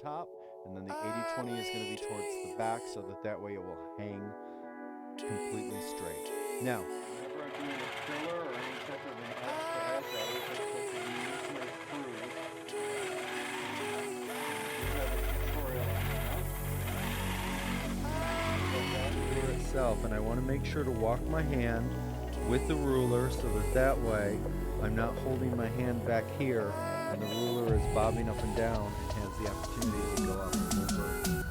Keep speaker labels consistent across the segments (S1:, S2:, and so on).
S1: top, and then the 80-20 is going to be towards the back, so that way it will hang completely straight. Now,
S2: whenever I'm doing a filler or any type of an edge to edge, I always like to use my screws. I do have a tutorial on that.
S1: ruler itself, and I want to make sure to walk my hand with the ruler so that way I'm not holding my hand back here and the ruler is bobbing up and down and has the opportunity to go up and over.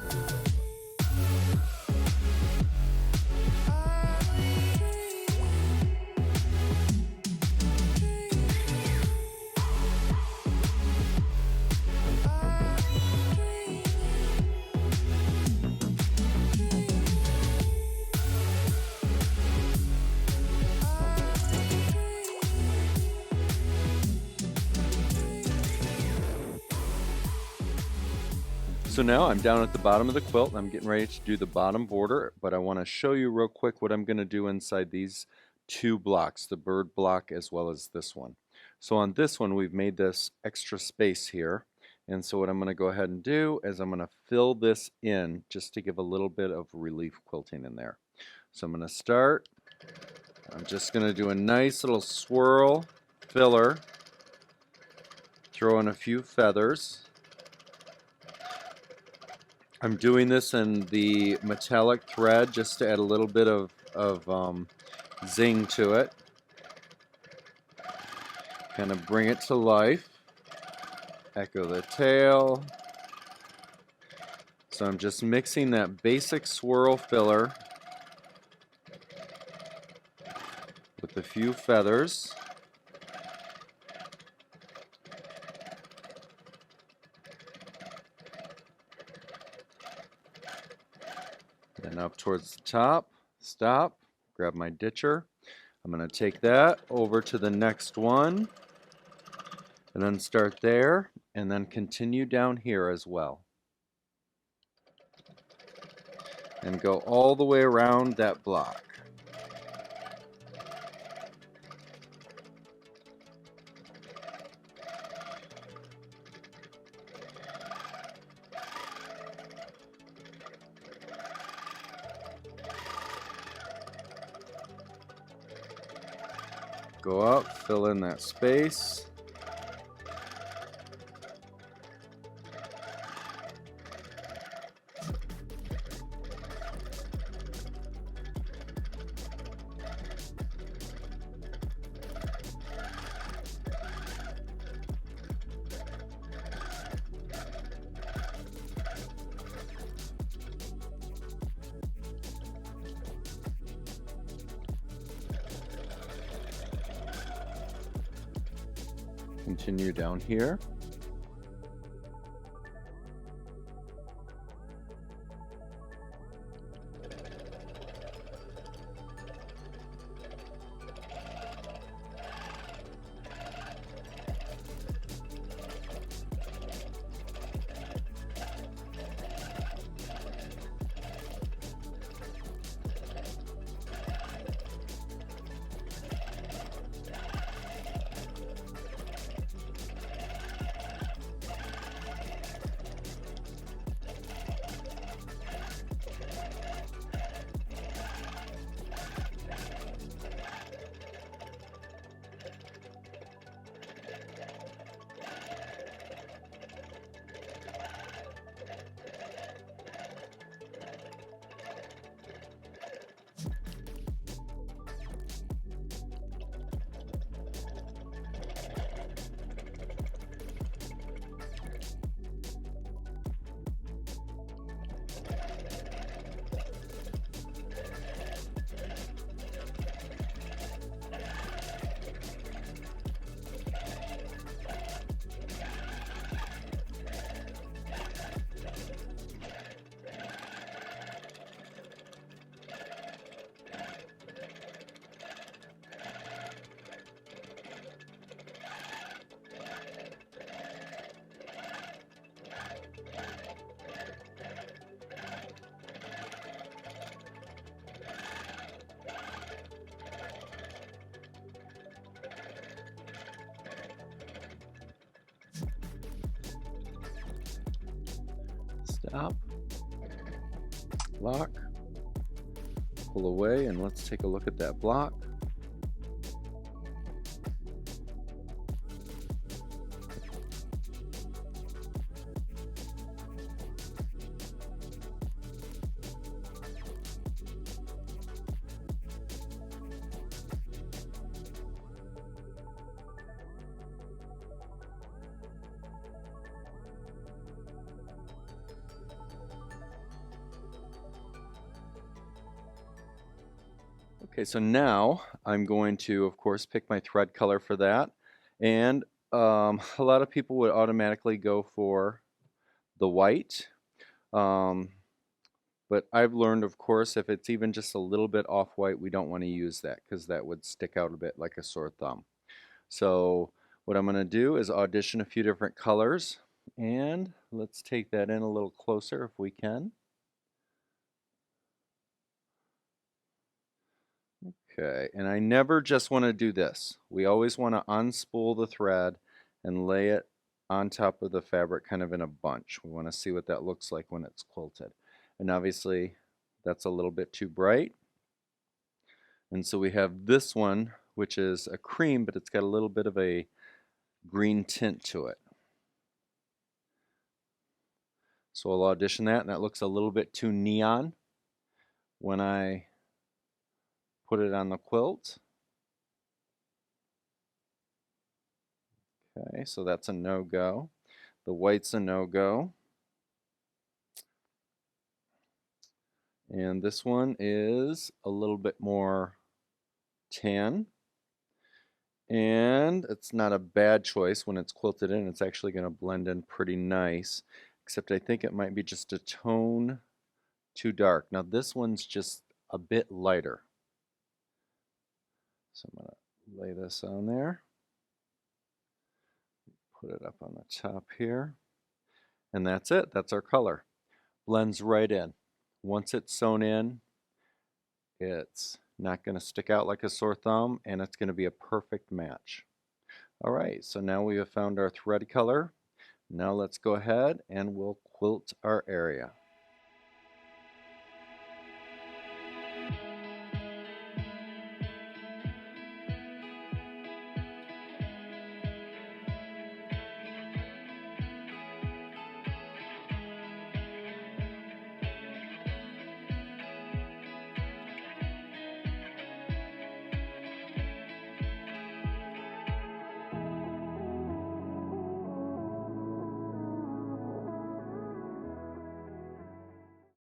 S1: So now I'm down at the bottom of the quilt and I'm getting ready to do the bottom border, but I want to show you real quick what I'm going to do inside these two blocks, the bird block as well as this one. So on this one we've made this extra space here, and so what I'm going to go ahead and do is I'm going to fill this in just to give a little bit of relief quilting in there. So I'm going to start, I'm just going to do a nice little swirl filler, throw in a few feathers. I'm doing this in the metallic thread just to add a little bit of zing to it. Kind of bring it to life. Echo the tail. So I'm just mixing that basic swirl filler with a few feathers. And up towards the top, stop, grab my ditcher. I'm going to take that over to the next one, and then start there, and then continue down here as well. And go all the way around that block. Go up, fill in that space. Continue down here. Stop, lock, pull away, and let's take a look at that block. Okay, so now I'm going to, of course, pick my thread color for that. And a lot of people would automatically go for the white. Um, but I've learned, of course, if it's even just a little bit off-white, we don't want to use that because that would stick out a bit like a sore thumb. So what I'm going to do is audition a few different colors. And let's take that in a little closer if we can. Okay, and I never just want to do this. We always want to unspool the thread and lay it on top of the fabric kind of in a bunch. We want to see what that looks like when it's quilted. And obviously that's a little bit too bright. And so we have this one, which is a cream, but it's got a little bit of a green tint to it. So I'll audition that, and that looks a little bit too neon when I put it on the quilt. Okay, so that's a no-go. The white's a no-go. And this one is a little bit more tan. And it's not a bad choice when it's quilted in. It's actually going to blend in pretty nice. Except I think it might be just a tone too dark. Now this one's just a bit lighter. So I'm going to lay this on there. Put it up on the top here. And that's it. That's our color. Blends right in. Once it's sewn in, it's not going to stick out like a sore thumb, and it's going to be a perfect match. All right, so now we have found our thread color. Now let's go ahead and we'll quilt our area.